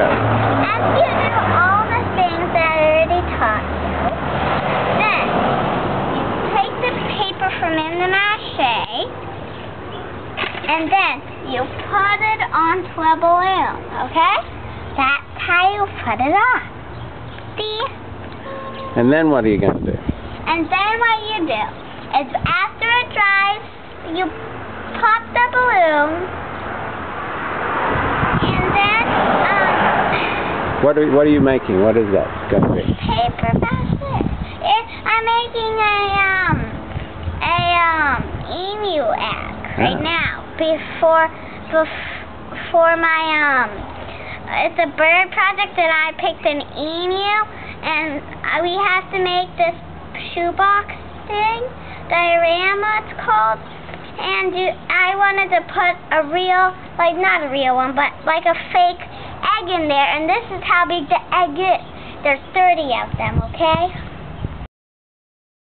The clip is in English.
After you do all the things that I already taught you, then you take the paper from in the mache, and then you put it onto a balloon, okay? That's how you put it on. See? And then what are you going to do? And then what you do is after it dries, you pop the balloon, and then, What are you making? What is that going to be? paper basket. I'm making a emu egg right now before my it's a bird project that I picked an emu, and we have to make this shoebox thing, diorama it's called, and I wanted to put a real, like not a real one, but like a fake egg in there, and this is how big the egg is. There's 30 of them, okay?